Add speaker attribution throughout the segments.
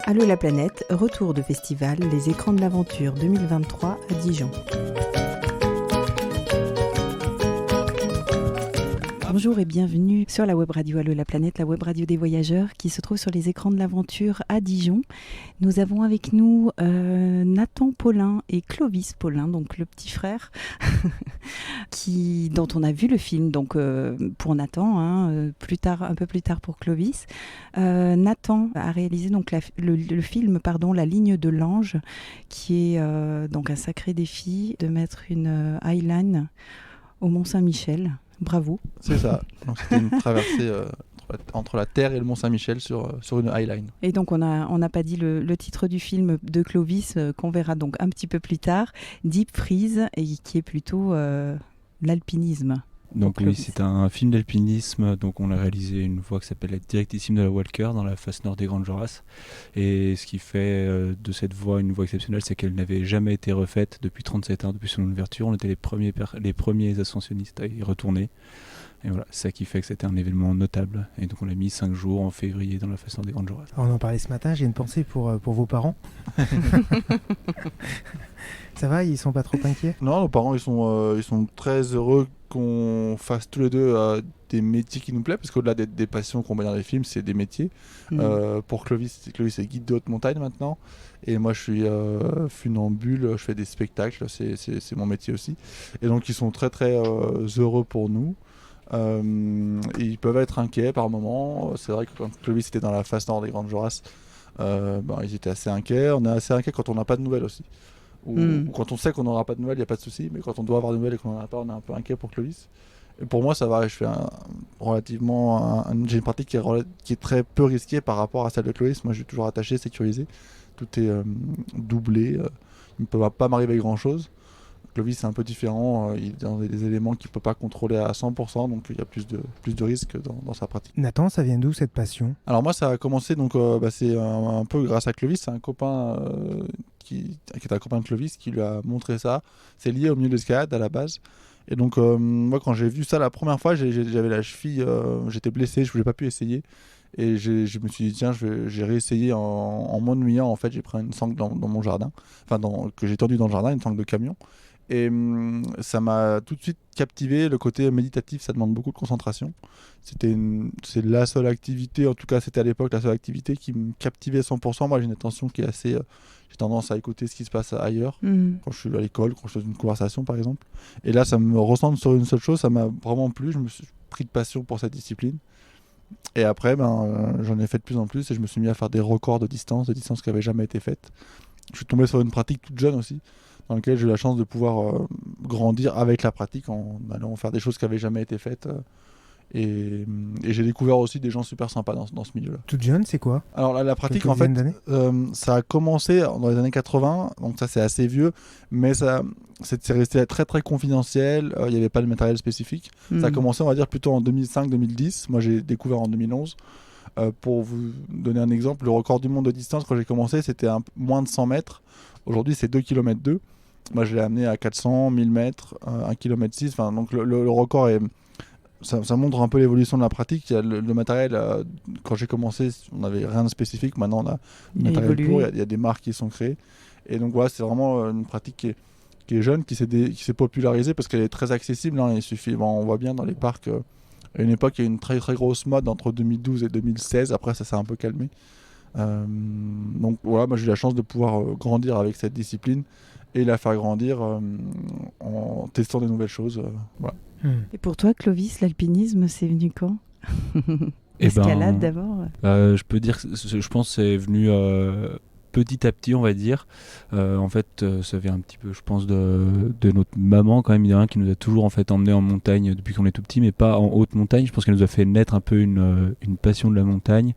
Speaker 1: Allô la planète, retour de festival Les Écrans de l'Aventure 2023 à Dijon. Bonjour et bienvenue sur la web radio Allô la planète, la web radio des voyageurs qui se trouve sur les Écrans de l'Aventure à Dijon. Nous avons avec nous Nathan Paulin et Clovis Paulin, donc le petit frère, dont on a vu le film donc, pour Nathan, un peu plus tard pour Clovis. Nathan a réalisé donc le film La ligne de l'ange, qui est donc un sacré défi de mettre une highline au Mont-Saint-Michel. Bravo.
Speaker 2: C'est ça. Donc, c'était une traversée entre la Terre et le Mont-Saint-Michel sur une highline.
Speaker 1: Et donc on n'a pas dit le titre du film de Clovis qu'on verra donc un petit peu plus tard, Deep Freeze, et qui est plutôt l'alpinisme.
Speaker 3: Donc oui, c'est un film d'alpinisme, donc on l'a réalisé une voie qui s'appelle la Directissime de la Walker dans la face nord des Grandes Jorasses. Et ce qui fait de cette voie une voie exceptionnelle, c'est qu'elle n'avait jamais été refaite depuis 37 ans, depuis son ouverture. On était les premiers ascensionnistes à y retourner. Et voilà, c'est ça qui fait que c'était un événement notable. Et donc on l'a mis 5 jours en février dans la face nord des Grandes Jorasses.
Speaker 4: On en parlait ce matin, j'ai une pensée pour vos parents. Ça va, ils sont pas trop inquiets?
Speaker 2: Non, nos parents ils sont très heureux qu'on fasse tous les deux des métiers qui nous plaisent, parce qu'au-delà des passions qu'on met dans les films, c'est des métiers. Pour Clovis est guide de haute montagne maintenant, et moi je suis funambule, je fais des spectacles, c'est mon métier aussi. Et donc ils sont très très heureux pour nous. Ils peuvent être inquiets par moments. C'est vrai que quand Clovis était dans la face nord des Grandes Jorasses, ils étaient assez inquiets. On est assez inquiets quand on n'a pas de nouvelles aussi. Ou quand on sait qu'on n'aura pas de nouvelles, il n'y a pas de souci, mais quand on doit avoir de nouvelles et qu'on n'en a pas, on est un peu inquiet pour Clovis. Et pour moi, ça va, je fais j'ai une pratique qui est très peu risquée par rapport à celle de Clovis. Moi, je suis toujours attaché, sécurisé. Tout est doublé. Il ne peut pas m'arriver grand-chose. Clovis, c'est un peu différent. Il est dans des éléments qu'il ne peut pas contrôler à 100%, donc il y a plus de risques dans sa pratique.
Speaker 4: Nathan, ça vient d'où cette passion?
Speaker 2: Alors moi, ça a commencé, donc, c'est un peu grâce à Clovis. C'est un copain qui est un copain de Clovis qui lui a montré ça. C'est lié au milieu de l'escalade à la base. Et donc moi, quand j'ai vu ça la première fois, j'avais la cheville, j'étais blessé, je n'ai pas pu essayer. Et je me suis dit, tiens, j'ai réessayé en m'ennuyant. En fait, j'ai pris une sangle dans mon jardin, que j'ai tendue dans le jardin, une sangle de camion. Et ça m'a tout de suite captivé. Le côté méditatif, ça demande beaucoup de concentration. C'est la seule activité, en tout cas c'était à l'époque la seule activité qui me captivait 100%. Moi j'ai une attention qui est assez... j'ai tendance à écouter ce qui se passe ailleurs, quand je suis à l'école, quand je suis dans une conversation par exemple. Et là ça me recentre sur une seule chose, ça m'a vraiment plu. Je me suis pris de passion pour cette discipline. Et après j'en ai fait de plus en plus et je me suis mis à faire des records de distance qui n'avaient jamais été faites. Je suis tombé sur une pratique toute jeune aussi, dans laquelle j'ai eu la chance de pouvoir grandir avec la pratique en allant faire des choses qui n'avaient jamais été faites. Et j'ai découvert aussi des gens super sympas dans ce milieu-là.
Speaker 4: Toute jeune, c'est quoi?
Speaker 2: Alors la pratique, en fait, ça a commencé dans les années 80, donc ça c'est assez vieux, mais c'est resté très très confidentiel, il n'y avait pas de matériel spécifique. Ça a commencé, on va dire, plutôt en 2005-2010. Moi j'ai découvert en 2011. Pour vous donner un exemple, le record du monde de distance quand j'ai commencé, c'était moins de 100 mètres. Aujourd'hui, c'est 2 km 2. Moi, je l'ai amené à 400, 1000 mètres, 1 km 6. Donc, le record ça montre un peu l'évolution de la pratique. Il y a le matériel, quand j'ai commencé, on n'avait rien de spécifique. Maintenant, on a le matériel pour. Il y a des marques qui sont créées. Et donc, voilà, c'est vraiment une pratique qui est jeune, qui s'est popularisée parce qu'elle est très accessible. Il suffit, on voit bien dans les parcs. À une époque, il y a eu une très très grosse mode entre 2012 et 2016. Après, ça s'est un peu calmé. Donc voilà, moi j'ai eu la chance de pouvoir grandir avec cette discipline et la faire grandir en testant des nouvelles choses. Voilà.
Speaker 1: Et pour toi, Clovis, l'alpinisme, c'est venu quand? Escalade d'abord.
Speaker 3: Je peux dire que je pense que c'est venu petit à petit, on va dire. En fait, ça vient un petit peu, je pense, de notre maman quand même, qui nous a toujours en fait emmenés en montagne depuis qu'on est tout petit, mais pas en haute montagne. Je pense qu'elle nous a fait naître un peu une passion de la montagne.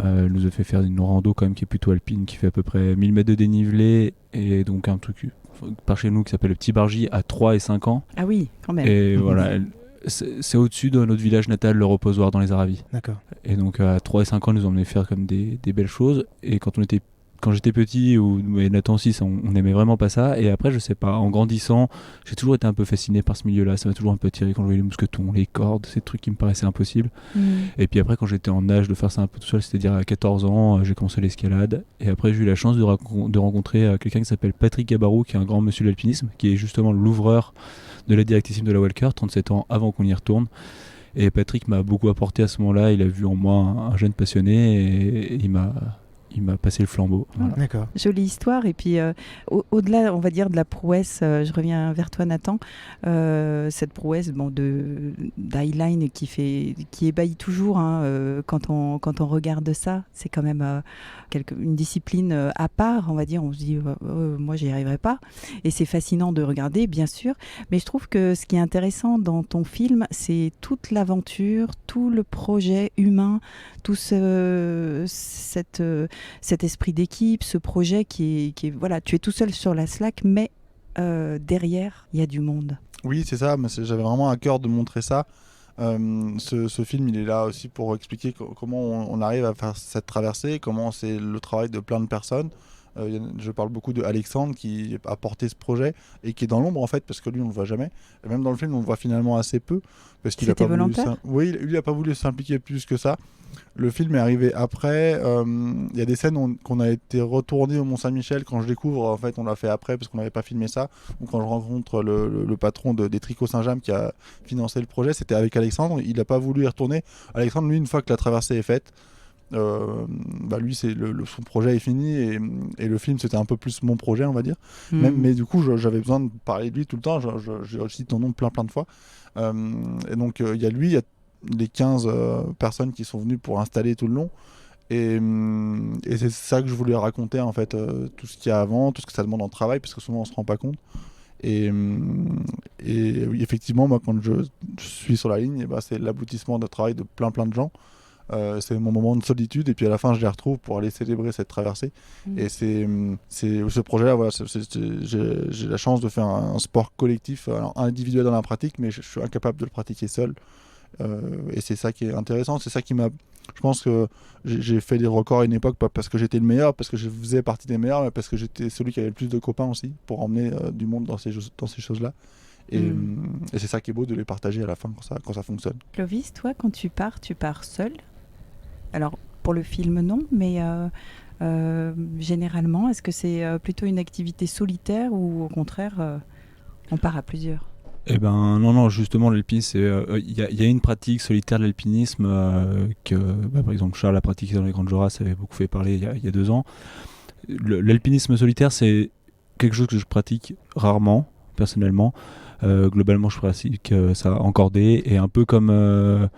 Speaker 3: Elle nous a fait faire une rando quand même qui est plutôt alpine, qui fait à peu près 1000 mètres de dénivelé, et donc un truc par chez nous qui s'appelle le Petit Bargy à 3 et 5 ans.
Speaker 1: Ah oui, quand même.
Speaker 3: Et voilà, c'est au-dessus de notre village natal, le Reposoir dans les Aravis.
Speaker 4: D'accord.
Speaker 3: Et donc à 3 et 5 ans, ils nous ont emmenés faire comme des belles choses. Et quand on était quand j'étais petit, et Nathan aussi, on aimait vraiment pas ça. Et après, je sais pas, en grandissant, j'ai toujours été un peu fasciné par ce milieu-là. Ça m'a toujours un peu tiré quand je voyais les mousquetons, les cordes, ces trucs qui me paraissaient impossibles. Et puis après, quand j'étais en âge de faire ça un peu tout seul, c'est-à-dire à 14 ans, j'ai commencé l'escalade. Et après, j'ai eu la chance de rencontrer quelqu'un qui s'appelle Patrick Gabarou, qui est un grand monsieur de l'alpinisme, qui est justement l'ouvreur de la directissime de la Walker, 37 ans avant qu'on y retourne. Et Patrick m'a beaucoup apporté à ce moment-là. Il a vu en moi un jeune passionné et il m'a passé le flambeau. Voilà.
Speaker 4: D'accord.
Speaker 1: Jolie histoire. Et puis, au-delà, on va dire, de la prouesse, je reviens vers toi, Nathan, cette prouesse d'highline qui ébahit toujours quand on regarde ça. C'est quand même une discipline à part, on va dire. On se dit, moi, j'y arriverai pas. Et c'est fascinant de regarder, bien sûr. Mais je trouve que ce qui est intéressant dans ton film, c'est toute l'aventure, tout le projet humain, tout cet esprit d'équipe, ce projet qui est voilà, tu es tout seul sur la slack, mais derrière, il y a du monde.
Speaker 2: Oui, c'est ça, mais j'avais vraiment à cœur de montrer ça. Ce film, il est là aussi pour expliquer comment on arrive à faire cette traversée, comment c'est le travail de plein de personnes. Je parle beaucoup de Alexandre qui a porté ce projet et qui est dans l'ombre en fait, parce que lui on ne le voit jamais. Et même dans le film on le voit finalement assez peu parce qu'il a pas
Speaker 1: volontaire.
Speaker 2: Oui, lui il a pas voulu s'impliquer plus que ça. Le film est arrivé après. Il y a des scènes qu'on a été retournées au Mont-Saint-Michel. Quand je découvre, en fait, on l'a fait après parce qu'on n'avait pas filmé ça. Ou quand je rencontre le patron des Tricots Saint-James qui a financé le projet, c'était avec Alexandre. Il n'a pas voulu y retourner. Alexandre, lui, une fois que la traversée est faite, lui c'est son projet est fini et le film c'était un peu plus mon projet on va dire. Mais du coup j'avais besoin de parler de lui tout le temps. Je cite ton nom plein de fois et donc il y a lui, il y a les 15 personnes qui sont venues pour installer tout le long et c'est ça que je voulais raconter en fait, tout ce qu'il y a avant, tout ce que ça demande en travail parce que souvent on se rend pas compte et oui, effectivement moi quand je suis sur la ligne, c'est l'aboutissement d'un travail de plein de gens. C'est mon moment de solitude et puis à la fin je les retrouve pour aller célébrer cette traversée. Et c'est ce projet-là, voilà, j'ai la chance de faire un sport collectif, alors individuel dans la pratique, mais je suis incapable de le pratiquer seul. Et c'est ça qui est intéressant, c'est ça qui m'a... Je pense que j'ai fait des records à une époque, pas parce que j'étais le meilleur, parce que je faisais partie des meilleurs, mais parce que j'étais celui qui avait le plus de copains aussi, pour emmener du monde dans ces choses-là. Et c'est ça qui est beau de les partager à la fin quand ça fonctionne.
Speaker 1: Clovis, toi, quand tu pars seul. Alors, pour le film, non, mais généralement, est-ce que c'est plutôt une activité solitaire ou au contraire, on part à plusieurs ?
Speaker 3: Eh ben non, justement, l'alpinisme, il y a une pratique solitaire de l'alpinisme que, par exemple, Charles a pratiqué dans les Grandes Jorasses, ça avait beaucoup fait parler il y a 2 ans. L'alpinisme solitaire, c'est quelque chose que je pratique rarement, personnellement. Globalement, je pratique ça en cordée et un peu comme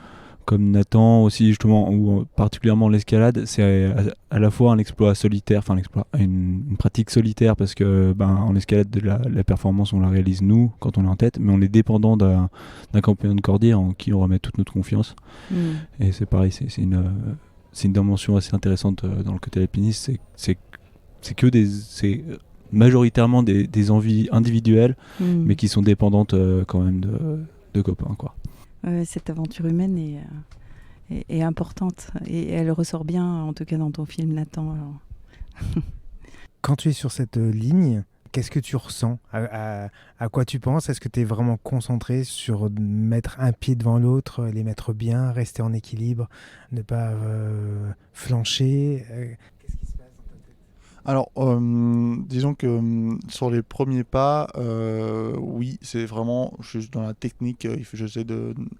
Speaker 3: Nathan aussi justement, ou particulièrement l'escalade, c'est à la fois un exploit solitaire, une pratique solitaire parce que en escalade la performance on la réalise nous quand on est en tête, mais on est dépendant d'un compagnon de cordée en qui on remet toute notre confiance. Et c'est pareil, c'est une dimension assez intéressante dans le côté alpiniste, c'est majoritairement des envies individuelles mais qui sont dépendantes quand même de copains quoi.
Speaker 1: Cette aventure humaine est importante et elle ressort bien, en tout cas dans ton film, Nathan.
Speaker 4: Quand tu es sur cette ligne, qu'est-ce que tu ressens ? À quoi tu penses ? Est-ce que tu es vraiment concentré sur mettre un pied devant l'autre, les mettre bien, rester en équilibre, ne pas flancher ? Qu'est-ce qui se passe dans ta tête ?
Speaker 2: Alors, disons que sur les premiers pas, oui, c'est vraiment, je suis dans la technique, j'essaie d'avancer,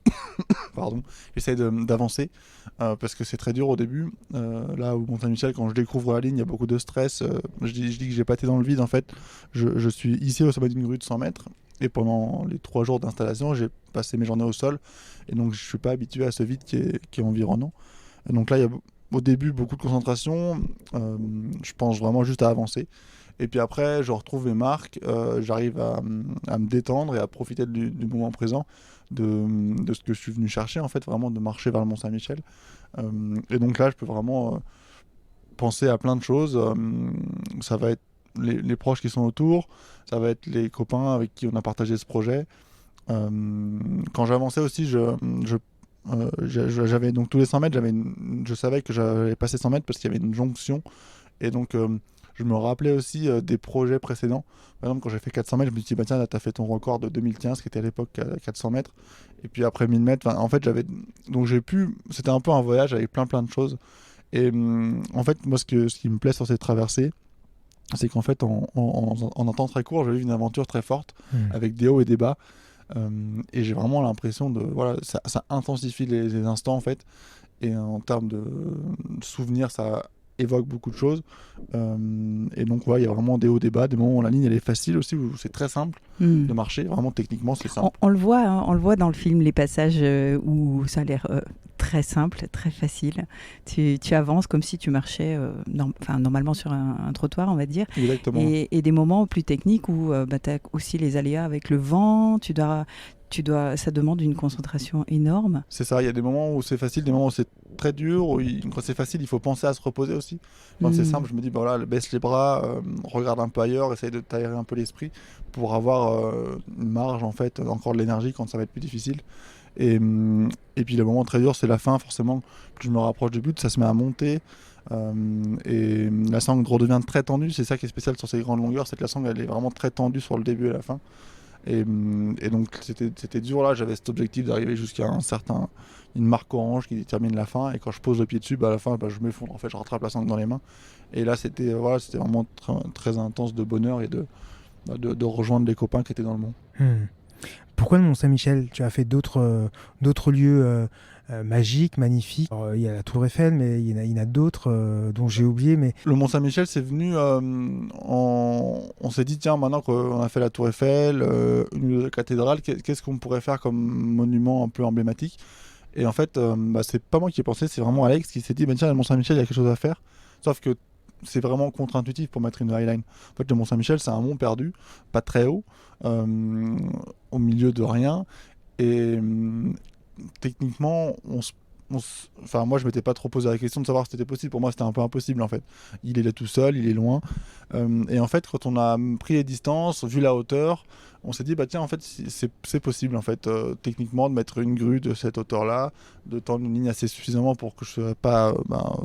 Speaker 2: parce que c'est très dur au début. Là, au Mont-Saint-Michel, quand je découvre la ligne, il y a beaucoup de stress. Je dis que j'ai pas été dans le vide, en fait. Je suis ici au sommet d'une grue de 100 mètres, et pendant les 3 jours d'installation, j'ai passé mes journées au sol, et donc je suis pas habitué à ce vide qui est environnant. Et donc là, il y a au début beaucoup de concentration, je pense vraiment juste à avancer et puis après je retrouve mes marques, j'arrive à me détendre et à profiter du moment présent, de ce que je suis venu chercher en fait, vraiment de marcher vers le Mont-Saint-Michel, et donc là je peux vraiment penser à plein de choses. Ça va être les proches qui sont autour, ça va être les copains avec qui on a partagé ce projet. Quand j'avançais aussi, j'avais donc tous les 100 mètres, je savais que j'avais passé 100 mètres parce qu'il y avait une jonction et donc je me rappelais aussi des projets précédents. Par exemple, quand j'ai fait 400 mètres, je me suis dit, bah tiens, là, tu as fait ton record de 2015, qui était à l'époque 400 mètres. Et puis après 1000 mètres, en fait, donc c'était un peu un voyage avec plein de choses. Et en fait, moi, ce qui me plaît sur ces traversées, c'est qu'en fait, en un temps très court, j'ai eu une aventure très forte, avec des hauts et des bas. Et j'ai vraiment l'impression voilà, ça intensifie les instants, en fait. Et en termes de souvenirs, ça évoque beaucoup de choses. Et donc, il y a vraiment des hauts, des bas, des moments où la ligne elle est facile aussi, où c'est très simple de marcher. Vraiment, techniquement, c'est simple.
Speaker 1: On le voit, hein, on le voit dans le film, les passages où ça a l'air très simple, très facile. Tu avances comme si tu marchais normalement sur un trottoir, on va dire.
Speaker 2: Exactement.
Speaker 1: Et des moments plus techniques où tu as aussi les aléas avec le vent, ça demande une concentration énorme.
Speaker 2: C'est ça, il y a des moments où c'est facile, des moments où c'est très dur, quand c'est facile, il faut penser à se reposer aussi. Quand c'est simple, je me dis, voilà, baisse les bras, regarde un peu ailleurs, essaye de t'aérer un peu l'esprit pour avoir une marge, en fait, encore de l'énergie quand ça va être plus difficile. Et puis le moment très dur, c'est la fin, forcément. Plus je me rapproche du but, ça se met à monter. Et la sangle redevient très tendue. C'est ça qui est spécial sur ces grandes longueurs, c'est que la sangle elle est vraiment très tendue sur le début et la fin. Et donc c'était dur là, j'avais cet objectif d'arriver jusqu'à une marque orange qui détermine la fin, et quand je pose le pied dessus, à la fin je m'effondre, en fait je rattrape la sangle dans les mains. Et là c'était vraiment très intense de bonheur et de rejoindre les copains qui étaient dans le mont.
Speaker 4: Pourquoi le Mont-Saint-Michel? Tu as fait d'autres lieux magiques, magnifiques. Alors, il y a la Tour Eiffel, mais il y en a d'autres dont j'ai oublié. Mais
Speaker 2: le Mont-Saint-Michel, c'est venu on s'est dit, tiens, maintenant qu'on a fait la Tour Eiffel, une cathédrale, qu'est-ce qu'on pourrait faire comme monument un peu emblématique? Et en fait, c'est pas moi qui ai pensé, c'est vraiment Alex qui s'est dit, tiens, le Mont-Saint-Michel, il y a quelque chose à faire. Sauf que c'est vraiment contre-intuitif pour mettre une highline. En fait, le Mont-Saint-Michel, c'est un mont perdu, pas très haut, au milieu de rien. Et techniquement, moi, je m'étais pas trop posé la question de savoir si c'était possible. Pour moi, c'était un peu impossible, en fait. Il est là tout seul, il est loin. Et en fait, quand on a pris les distances, vu la hauteur, on s'est dit, tiens, en fait, c'est possible, en fait, techniquement, de mettre une grue de cette hauteur-là, de tendre une ligne assez suffisamment pour que je sois pas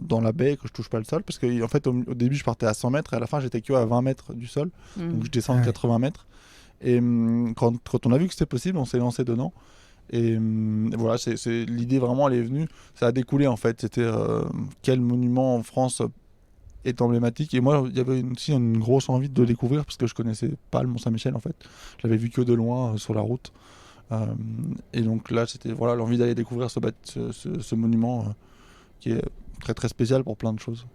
Speaker 2: dans la baie, que je touche pas le sol. Parce que, en fait, au début, je partais à 100 mètres et à la fin, j'étais que à 20 mètres du sol. Donc, je descends de 80 mètres. Et quand on a vu que c'était possible, on s'est lancé dedans. Et voilà, c'est l'idée vraiment, elle est venue. Ça a découlé, en fait. C'était quel monument en France est emblématique. Et moi, il y avait aussi une grosse envie de le découvrir parce que je connaissais pas le Mont-Saint-Michel, en fait. Je l'avais vu que de loin sur la route. Et donc là, c'était l'envie d'aller découvrir ce monument qui est très très spécial pour plein de choses.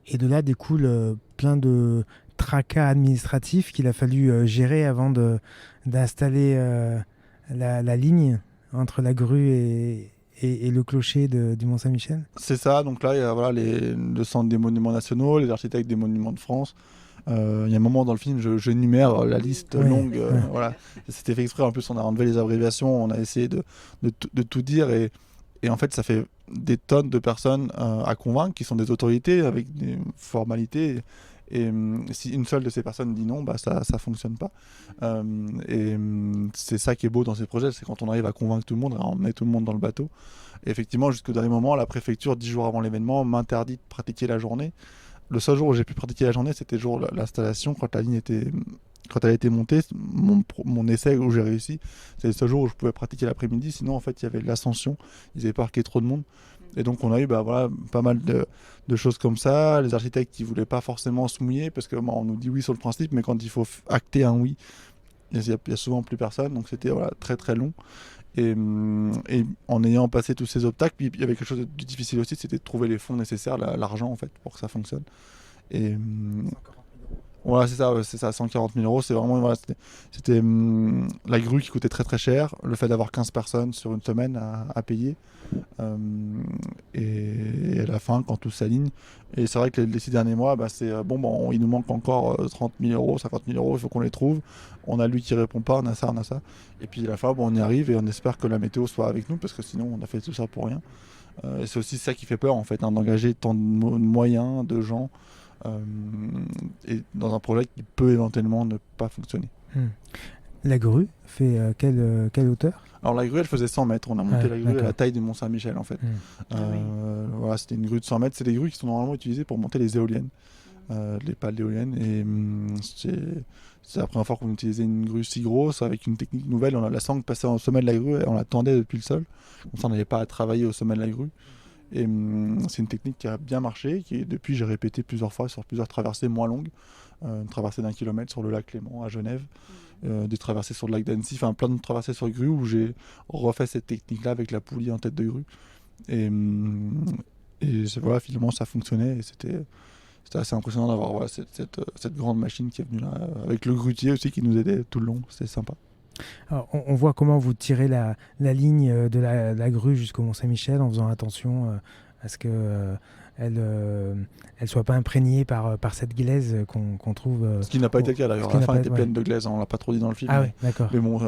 Speaker 4: Et de là découle plein de tracas administratifs qu'il a fallu gérer avant d'installer la ligne entre la grue et le clocher du Mont-Saint-Michel.
Speaker 2: C'est ça, donc là il y a le centre des monuments nationaux, les architectes des monuments de France. Il y a un moment dans le film, j'énumère la liste longue. Voilà. C'était fait exprès, en plus on a enlevé les abréviations, on a essayé de tout dire, et en fait ça fait des tonnes de personnes à convaincre qui sont des autorités avec des formalités. Et si une seule de ces personnes dit non, ça fonctionne pas. Et c'est ça qui est beau dans ces projets, c'est quand on arrive à convaincre tout le monde, à emmener tout le monde dans le bateau. Et effectivement, jusqu'au dernier moment, la préfecture, 10 jours avant l'événement, m'interdit de pratiquer la journée. Le seul jour où j'ai pu pratiquer la journée, c'était le jour de l'installation, quand elle a été montée, mon essai où j'ai réussi, c'est le seul jour où je pouvais pratiquer l'après-midi. Sinon, en fait, il y avait l'ascension, ils avaient parqué trop de monde. Et donc on a eu pas mal de choses comme ça. Les architectes qui voulaient pas forcément se mouiller parce que on nous dit oui sur le principe, mais quand il faut acter un oui, il y a souvent plus personne. Donc c'était très très long. Et en ayant passé tous ces obstacles, puis il y avait quelque chose de difficile aussi, c'était de trouver les fonds nécessaires, l'argent en fait, pour que ça fonctionne. Et voilà, c'est ça, 140 000 euros. C'est vraiment, c'était la grue qui coûtait très très cher, le fait d'avoir 15 personnes sur une semaine à payer, et à la fin, quand tout s'aligne. Et c'est vrai que les 6 derniers mois, il nous manque encore 30 000 euros, 50 000 euros, il faut qu'on les trouve. On a lui qui répond pas, on a ça. Et puis à la fin, on y arrive et on espère que la météo soit avec nous, parce que sinon on a fait tout ça pour rien. Et c'est aussi ça qui fait peur en fait, d'engager tant de moyens, de gens. Et dans un projet qui peut éventuellement ne pas fonctionner.
Speaker 4: La grue fait quelle hauteur?
Speaker 2: Alors la grue, elle faisait 100 mètres. On a monté la grue à la taille du Mont-Saint-Michel en fait. Voilà, c'était une grue de 100 mètres. C'est des grues qui sont normalement utilisées pour monter les éoliennes. les pales d'éoliennes. Et c'est la première fois qu'on utilisait une grue si grosse avec une technique nouvelle. La sangle passait au sommet de la grue et on la tendait depuis le sol. Comme ça, on n'avait pas à travailler au sommet de la grue. Et c'est une technique qui a bien marché, depuis j'ai répété plusieurs fois sur plusieurs traversées moins longues. Une traversée d'1 kilomètre sur le lac Léman à Genève, des traversées sur le lac d'Annecy, enfin plein de traversées sur grue où j'ai refait cette technique-là avec la poulie en tête de grue. Et voilà, finalement ça fonctionnait et c'était assez impressionnant d'avoir cette grande machine qui est venue là, avec le grutier aussi qui nous aidait tout le long, c'était sympa.
Speaker 4: Alors, on voit comment vous tirez la ligne de la grue jusqu'au Mont-Saint-Michel en faisant attention à ce que elle soit pas imprégnée par cette glaise qu'on trouve.
Speaker 2: Ce qui n'a pas été le cas d'ailleurs. La fin était pleine de glaise, on l'a pas trop dit dans le film.
Speaker 4: Ah ouais, d'accord.
Speaker 2: Mais bon,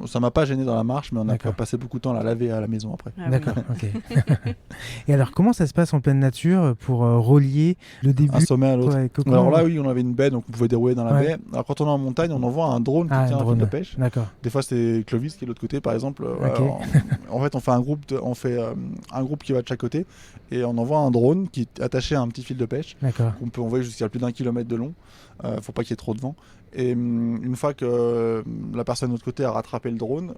Speaker 2: ça m'a pas gêné dans la marche, mais on a passé beaucoup de temps à la laver à la maison après.
Speaker 1: Ah
Speaker 4: d'accord, ok. Et alors, comment ça se passe en pleine nature pour relier le début
Speaker 2: un sommet à l'autre?
Speaker 4: Comment...
Speaker 2: Alors là, oui, on avait une baie, donc on pouvait dérouler dans la baie. Alors quand on est en montagne, on envoie un drone qui tient un fil de pêche.
Speaker 4: D'accord.
Speaker 2: Des fois, c'est Clovis qui est de l'autre côté, par exemple. En fait, on fait un groupe qui va de chaque côté et on envoie un drone qui est attaché à un petit fil de pêche.
Speaker 4: D'accord.
Speaker 2: On peut envoyer jusqu'à plus d'1 kilomètre de long. Faut pas qu'il y ait trop de vent. Et une fois que la personne de l'autre côté a rattrapé le drone,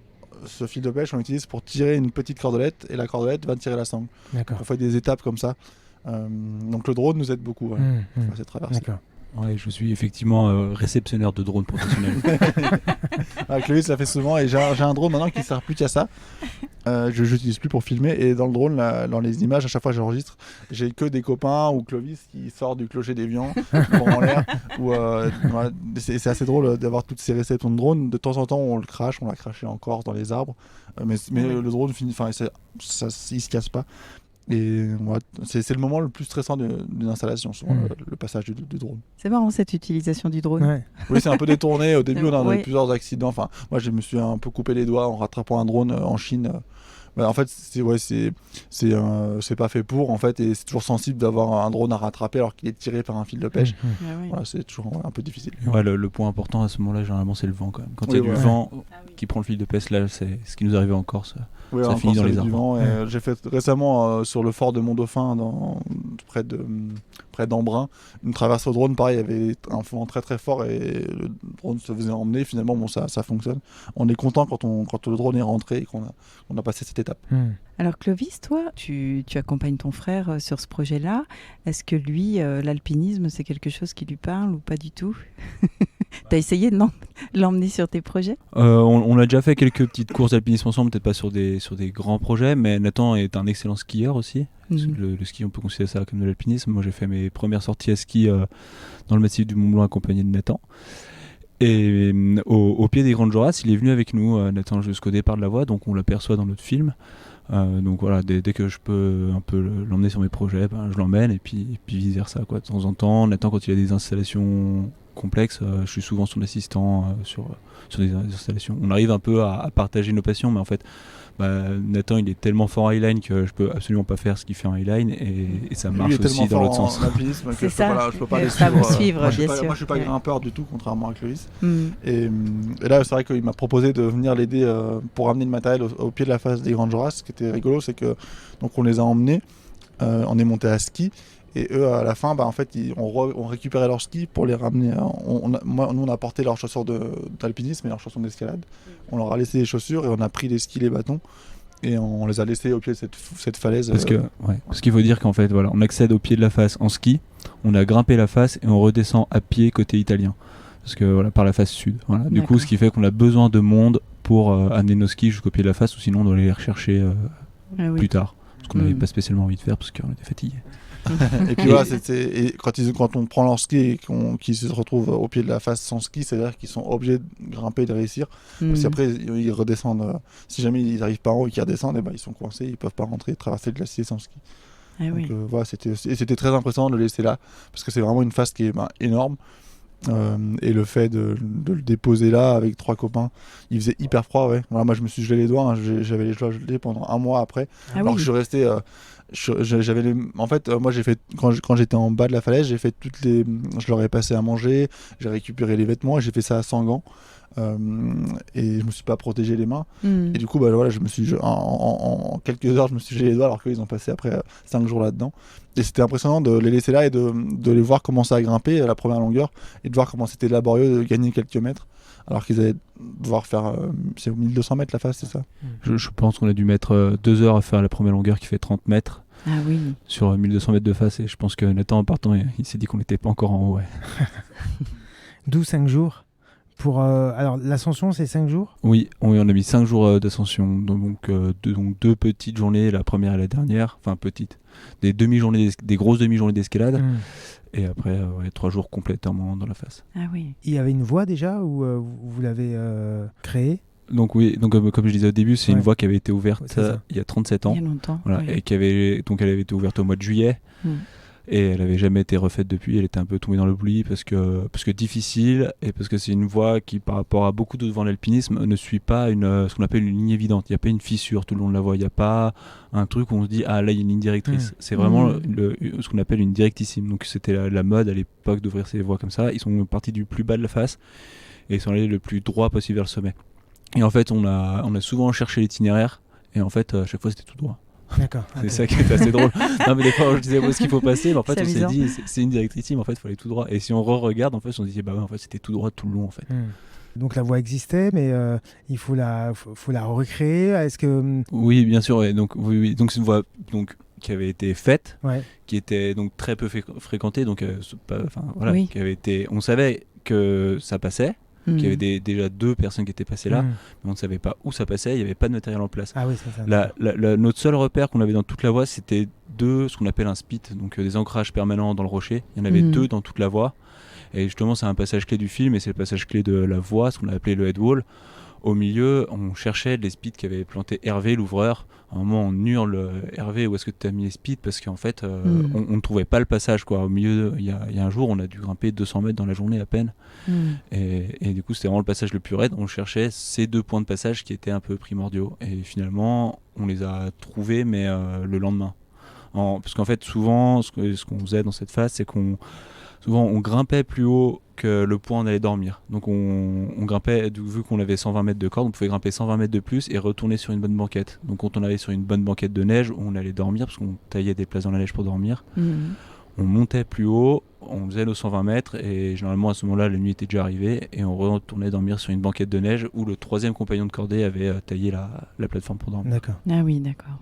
Speaker 2: ce fil de pêche, on l'utilise pour tirer une petite cordelette et la cordelette va tirer la sangle.
Speaker 4: D'accord.
Speaker 2: On fait des étapes comme ça. Donc le drone nous aide beaucoup à cette traversée.
Speaker 4: D'accord.
Speaker 3: Ouais, je suis effectivement réceptionnaire de drones professionnels.
Speaker 2: Clovis l'a fait souvent et j'ai un drone maintenant qui ne sert plus qu'à ça. Je l'utilise plus pour filmer et dans le drone, dans les images, à chaque fois que j'enregistre, j'ai que des copains ou Clovis qui sort du clocher d'Évian en l'air. C'est assez drôle d'avoir toutes ces réceptions de drone. De temps en temps, on le crache, on l'a craché en Corse dans les arbres, mais le drone finit, il se casse pas. Et voilà, c'est le moment le plus stressant d'une installation, souvent le passage du drone.
Speaker 1: C'est marrant cette utilisation du drone.
Speaker 4: Ouais.
Speaker 2: Oui, c'est un peu détourné. Au début, on a eu plusieurs accidents. Enfin, moi, je me suis un peu coupé les doigts en rattrapant un drone en Chine. En fait, c'est pas fait pour. En fait, et c'est toujours sensible d'avoir un drone à rattraper alors qu'il est tiré par un fil de pêche. Voilà, c'est toujours un peu difficile.
Speaker 3: Ouais, le point important à ce moment-là, généralement, c'est le vent quand même. Quand il y a du vent qui prend le fil de pêche, là, c'est ce qui nous arrivait en Corse. Ça finit dans les arbres.
Speaker 2: J'ai fait récemment sur le fort de Mont-Dauphin, près d'Embrun, une traversée au drone. Pareil, il y avait un vent très très fort et le drone se faisait emmener. Finalement, ça fonctionne. On est content quand le drone est rentré et qu'on a passé cette étape.
Speaker 1: Alors Clovis, toi, tu accompagnes ton frère sur ce projet-là. Est-ce que lui, l'alpinisme, c'est quelque chose qui lui parle ou pas du tout? T'as essayé de l'emmener sur tes projets?
Speaker 3: On a déjà fait quelques petites courses d'alpinisme ensemble, peut-être pas sur des grands projets, mais Nathan est un excellent skieur aussi. Le ski, on peut considérer ça comme de l'alpinisme. Moi, j'ai fait mes premières sorties à ski dans le massif du Mont-Blanc accompagné de Nathan. Et au pied des Grandes Jorasses, il est venu avec nous, Nathan, jusqu'au départ de la voie, donc on l'aperçoit dans notre film. Donc voilà, dès que je peux un peu l'emmener sur mes projets, je l'emmène et puis vice versa, quoi. De temps en temps, Nathan, quand il y a des installations complexes, je suis souvent son assistant sur des installations. On arrive un peu à partager nos passions, mais en fait, Nathan, il est tellement fort en highline que je peux absolument pas faire ce qu'il fait en highline et ça marche aussi dans l'autre sens.
Speaker 1: C'est ça,
Speaker 2: je peux pas les
Speaker 1: suivre.
Speaker 2: Moi, je suis pas grimpeur du tout, contrairement à Clovis. Et là, c'est vrai qu'il m'a proposé de venir l'aider pour ramener le matériel au pied de la face des Grandes Jorasses. Ce qui était rigolo, c'est que donc on les a emmenés, on est monté à ski. Et eux, à la fin, en fait, on récupérait leurs skis pour les ramener. Nous, on a porté leurs chaussures d'alpinisme et leurs chaussures d'escalade. On leur a laissé les chaussures et on a pris les skis, les bâtons. Et on les a laissés au pied de cette falaise. Parce
Speaker 3: qu'il faut dire qu'en fait, voilà, on accède au pied de la face en ski, on a grimpé la face et on redescend à pied côté italien. Parce que voilà, par la face sud. Voilà. Du coup, ce qui fait qu'on a besoin de monde pour amener nos skis jusqu'au pied de la face, ou sinon on doit aller les rechercher plus tard. Ce qu'on n'avait pas spécialement envie de faire parce qu'on était fatigués.
Speaker 2: Et puis voilà, quand on prend leur ski et qu'ils se retrouvent au pied de la face sans ski, c'est-à-dire qu'ils sont obligés de grimper et de réussir. Parce qu'après, ils redescendent. Si jamais ils n'arrivent pas en haut et qu'ils redescendent, ils sont coincés, ils ne peuvent pas rentrer et traverser le glacier sans ski. Donc voilà, c'était très impressionnant de le laisser là, parce que c'est vraiment une face qui est énorme. Et le fait de le déposer là avec 3 copains, il faisait hyper froid. Voilà, moi je me suis gelé les doigts, j'avais les doigts gelés pendant 1 mois après. Alors que je suis resté en fait, moi j'ai fait quand j'étais en bas de la falaise, je leur ai passé à manger, j'ai récupéré les vêtements et j'ai fait ça sans gants. et je me suis pas protégé les mains.
Speaker 1: Mm.
Speaker 2: Et du coup, bah, voilà, en quelques heures, je me suis gelé les doigts alors qu'ils ont passé après 5 jours là-dedans. Et c'était impressionnant de les laisser là et de les voir commencer à grimper à la première longueur et de voir comment c'était laborieux de gagner quelques mètres alors qu'ils allaient devoir faire c'est 1200 mètres la face, c'est ça?
Speaker 3: Je pense qu'on a dû mettre 2 heures à faire la première longueur qui fait 30 mètres.
Speaker 1: Ah oui.
Speaker 3: Sur 1200 mètres de face, et je pense que Nathan en partant il s'est dit qu'on n'était pas encore en haut. Ouais.
Speaker 4: D'où 5 jours pour, alors l'ascension c'est 5 jours?
Speaker 3: Oui, on a mis 5 jours d'ascension, donc 2 petites journées, la première et la dernière, enfin petites, des grosses demi-journées d'escalade, et après 3 jours complètement dans la face.
Speaker 1: Ah oui.
Speaker 4: Il y avait une voie déjà ou vous l'avez créée?
Speaker 3: Donc oui, donc comme je disais au début, c'est une
Speaker 4: Ouais.
Speaker 3: voie qui avait été ouverte
Speaker 4: C'est ça.
Speaker 3: il y a 37 ans.
Speaker 1: Il y a longtemps.
Speaker 3: Voilà,
Speaker 1: oui.
Speaker 3: et elle avait été ouverte au mois de juillet. Et elle avait jamais été refaite depuis. Elle était un peu tombée dans l'oubli parce que difficile, et parce que c'est une voie qui, par rapport à beaucoup d'autres voies d'alpinisme, ne suit pas ce qu'on appelle une ligne évidente. Il n'y a pas une fissure tout le long de la voie. Il n'y a pas un truc où on se dit ah là il y a une ligne directrice. C'est vraiment ce qu'on appelle une directissime. Donc c'était la mode à l'époque d'ouvrir ces voies comme ça. Ils sont partis du plus bas de la face et ils sont allés le plus droit possible vers le sommet. Et en fait on a souvent cherché l'itinéraire, et en fait à chaque fois c'était tout droit.
Speaker 4: D'accord.
Speaker 3: C'est ça qui est assez drôle. Non, mais des fois, je disais où est-ce qu'il faut passer, mais en fait,
Speaker 1: C'est
Speaker 3: on s'est
Speaker 1: amusant.
Speaker 3: dit c'est une directrice, mais en fait, il faut aller tout droit. Et si on re-regarde, en fait, on se dit bah ouais, en fait, c'était tout droit tout le long, en fait.
Speaker 4: Donc la voie existait, mais il faut la recréer. Est-ce que
Speaker 3: Oui, bien sûr. Ouais. Donc, oui. Donc, c'est une voie qui avait été faite,
Speaker 4: ouais.
Speaker 3: qui était donc très peu fréquentée, donc voilà,
Speaker 1: Oui.
Speaker 3: qui avait été. On savait que ça passait. Qu'il y avait déjà 2 personnes qui étaient passées là, mais on ne savait pas où ça passait, il n'y avait pas de matériel en place.
Speaker 4: Ah oui, c'est ça.
Speaker 3: Notre seul repère qu'on avait dans toute la voie, c'était ce qu'on appelle un spit, donc des ancrages permanents dans le rocher. Il y en avait 2 dans toute la voie, et justement c'est un passage clé du film, et c'est le passage clé de la voie, ce qu'on a appelé le head wall. Au milieu, on cherchait les spits qu'avait planté Hervé, l'ouvreur. À un moment, on hurle Hervé, où est-ce que tu as mis les spits? Parce qu'en fait, on ne trouvait pas le passage, quoi. Au milieu, il y a un jour, on a dû grimper 200 mètres dans la journée à peine. Et du coup, c'était vraiment le passage le plus raide. On cherchait ces 2 points de passage qui étaient un peu primordiaux. Et finalement, on les a trouvés, mais le lendemain. Parce qu'en fait, souvent, ce qu'on faisait dans cette phase, c'est souvent on grimpait plus haut que le point où on allait dormir. Donc on grimpait, vu qu'on avait 120 mètres de corde, on pouvait grimper 120 mètres de plus et retourner sur une bonne banquette. Donc quand on allait sur une bonne banquette de neige, on allait dormir, parce qu'on taillait des places dans la neige pour dormir. On montait plus haut, on faisait nos 120 mètres, et généralement à ce moment-là, la nuit était déjà arrivée, et on retournait dormir sur une banquette de neige où le 3e compagnon de cordée avait taillé la plateforme pour dormir.
Speaker 4: D'accord.
Speaker 1: Ah oui, d'accord.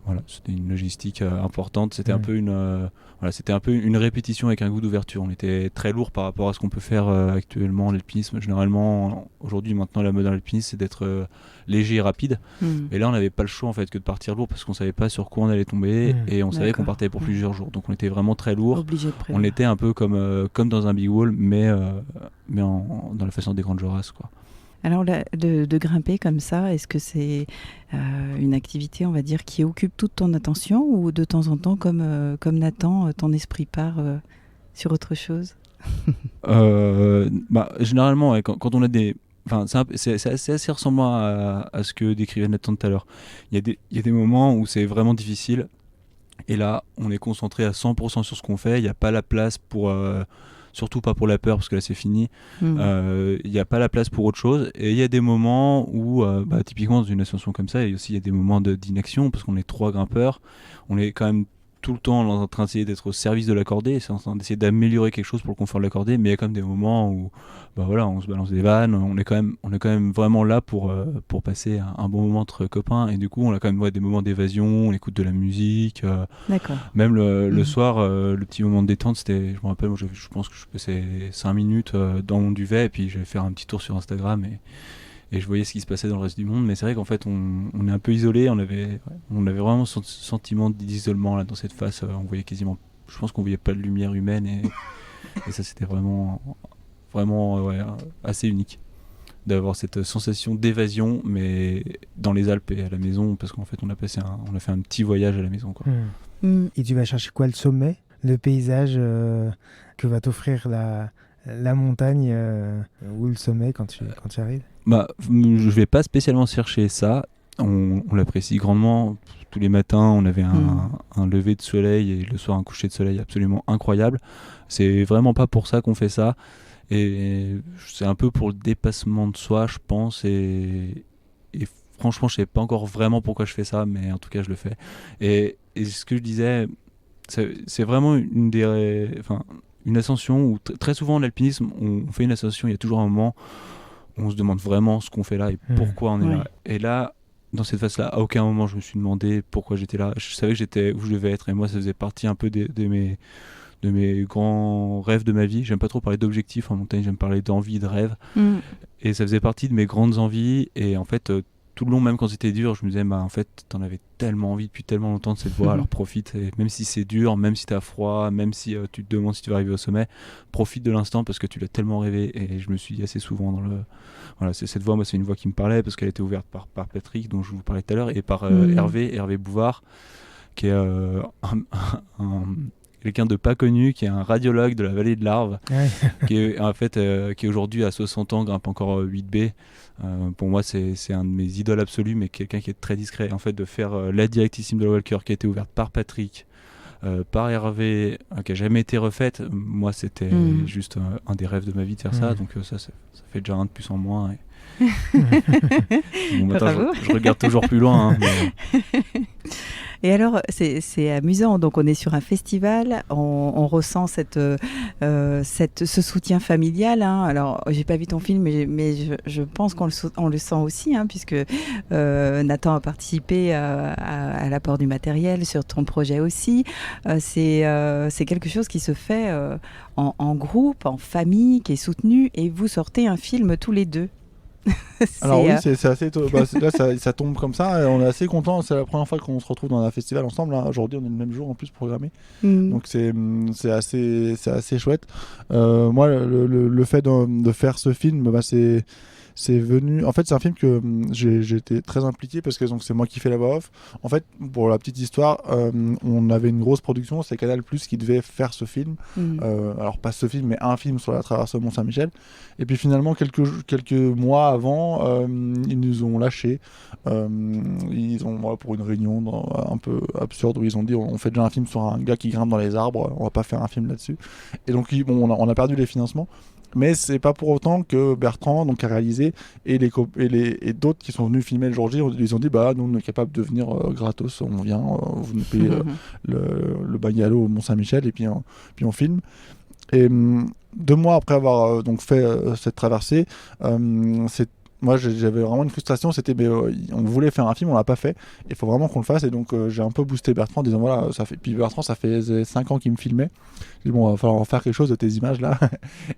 Speaker 3: Voilà, c'était une logistique importante. C'était un peu une répétition avec un goût d'ouverture. On était très lourd par rapport à ce qu'on peut faire actuellement en alpinisme. Généralement, aujourd'hui, maintenant, la mode dans l'alpinisme, c'est d'être léger et rapide. Et là, on n'avait pas le choix en fait que de partir lourd, parce qu'on savait pas sur quoi on allait tomber, et on savait qu'on partait pour plusieurs jours. Donc, on était vraiment très lourd.
Speaker 1: Obligé de prévoir.
Speaker 3: On était un peu comme dans un big wall, mais dans la façon des grandes Jorasses, quoi.
Speaker 1: Alors, de grimper comme ça, est-ce que c'est une activité, on va dire, qui occupe toute ton attention, ou de temps en temps, comme Nathan, ton esprit part sur autre chose?
Speaker 3: Généralement, ouais, quand on a des... Enfin, c'est assez ressemblant à ce que décrivait Nathan tout à l'heure. Il y a des moments où c'est vraiment difficile, et là, on est concentré à 100% sur ce qu'on fait. Il n'y a pas la place pour... surtout pas pour la peur, parce que là c'est fini. Il n'y a pas la place pour autre chose, et il y a des moments où typiquement dans une ascension comme ça, il y a des moments d'inaction, parce qu'on est 3 grimpeurs, on est quand même tout le temps en train d'essayer d'être au service de la cordée, c'est en train d'essayer d'améliorer quelque chose pour le confort de la cordée, mais il y a quand même des moments où on se balance des vannes, on est quand même vraiment là pour passer un bon moment entre copains, et du coup on a quand même des moments d'évasion, on écoute de la musique,
Speaker 1: D'accord.
Speaker 3: même le soir, le petit moment de détente, c'était, je me rappelle, moi, je pense que je passais 5 minutes dans mon duvet, et puis j'allais faire un petit tour sur Instagram, et je voyais ce qui se passait dans le reste du monde. Mais c'est vrai qu'en fait on est un peu isolé, on avait vraiment ce sentiment d'isolement là dans cette phase. On voyait quasiment, je pense qu'on voyait pas de lumière humaine, et ça c'était vraiment assez unique d'avoir cette sensation d'évasion, mais dans les Alpes et à la maison, parce qu'en fait on a fait un petit voyage à la maison, quoi.
Speaker 4: Et tu vas chercher quoi? Le sommet, le paysage que va t'offrir la montagne ou le sommet quand tu arrives?
Speaker 3: Je vais pas spécialement chercher ça. On l'apprécie grandement. Tous les matins, on avait un lever de soleil, et le soir un coucher de soleil absolument incroyable. C'est vraiment pas pour ça qu'on fait ça. Et c'est un peu pour le dépassement de soi, je pense. Et franchement, je sais pas encore vraiment pourquoi je fais ça, mais en tout cas, je le fais. Et ce que je disais, c'est vraiment une ascension où très souvent en alpinisme, on fait une ascension, il y a toujours un moment où on se demande vraiment ce qu'on fait là et pourquoi on est là. Et là, dans cette phase-là, à aucun moment je me suis demandé pourquoi j'étais là. Je savais que j'étais où je devais être, et moi, ça faisait partie un peu de mes grands rêves de ma vie. J'aime pas trop parler d'objectifs en montagne, j'aime parler d'envie, de rêve. Et ça faisait partie de mes grandes envies. Et en fait, tout le long, même quand c'était dur, je me disais, en fait, t'en avais tellement envie depuis tellement longtemps de cette voie, alors profite. Et même si c'est dur, même si t'as froid, même si tu te demandes si tu vas arriver au sommet, profite de l'instant parce que tu l'as tellement rêvé. Et je me suis dit assez souvent voilà, c'est cette voie, moi, c'est une voie qui me parlait parce qu'elle était ouverte par Patrick, dont je vous parlais tout à l'heure, et par Hervé Bouvard, qui est quelqu'un de pas connu, qui est un radiologue de la vallée de l'Arve, qui est en fait qui aujourd'hui à 60 ans grimpe encore 8B. Pour moi, c'est un de mes idoles absolues, mais quelqu'un qui est très discret. En fait, de faire la directissime de la Walker, qui a été ouverte par Patrick, par Hervé, qui a jamais été refaite. Moi, c'était juste un des rêves de ma vie de faire ça. Donc ça fait déjà un de plus en moins. Bon, maintenant, je regarde toujours plus loin.
Speaker 1: Et alors, c'est amusant. Donc, on est sur un festival, on ressent ce soutien familial. Alors, j'ai pas vu ton film, mais je pense qu'on le sent aussi, puisque Nathan a participé à l'apport du matériel sur ton projet aussi. C'est quelque chose qui se fait en groupe, en famille, qui est soutenu, et vous sortez un film tous les deux.
Speaker 2: Alors oui, c'est assez là ça tombe comme ça et on est assez content. C'est la première fois qu'on se retrouve dans un festival ensemble. Aujourd'hui, on est le même jour en plus programmé, donc c'est assez chouette. Moi, le fait de faire ce film, c'est venu. En fait, c'est un film que j'étais très impliqué parce que donc c'est moi qui fais la voix off. En fait, pour la petite histoire, on avait une grosse production, c'est Canal+ qui devait faire ce film. Alors pas ce film, mais un film sur la traversée au Mont-Saint-Michel. Et puis finalement, quelques mois avant, ils nous ont lâchés. Pour une réunion un peu absurde où ils ont dit on fait déjà un film sur un gars qui grimpe dans les arbres, on va pas faire un film là-dessus. Et donc on a perdu les financements. Mais c'est pas pour autant que Bertrand donc, a réalisé et d'autres qui sont venus filmer le jour J, ils ont dit nous on est capable de venir gratos, on vient, vous nous payez le bungalow au Mont-Saint-Michel et puis on filme. Et 2 mois après avoir donc fait cette traversée, moi j'avais vraiment une frustration, c'était on voulait faire un film, on l'a pas fait, il faut vraiment qu'on le fasse. Et donc j'ai un peu boosté Bertrand en disant voilà, puis Bertrand ça fait 5 ans qu'il me filmait, j'ai dit bon, il va falloir faire quelque chose de tes images là.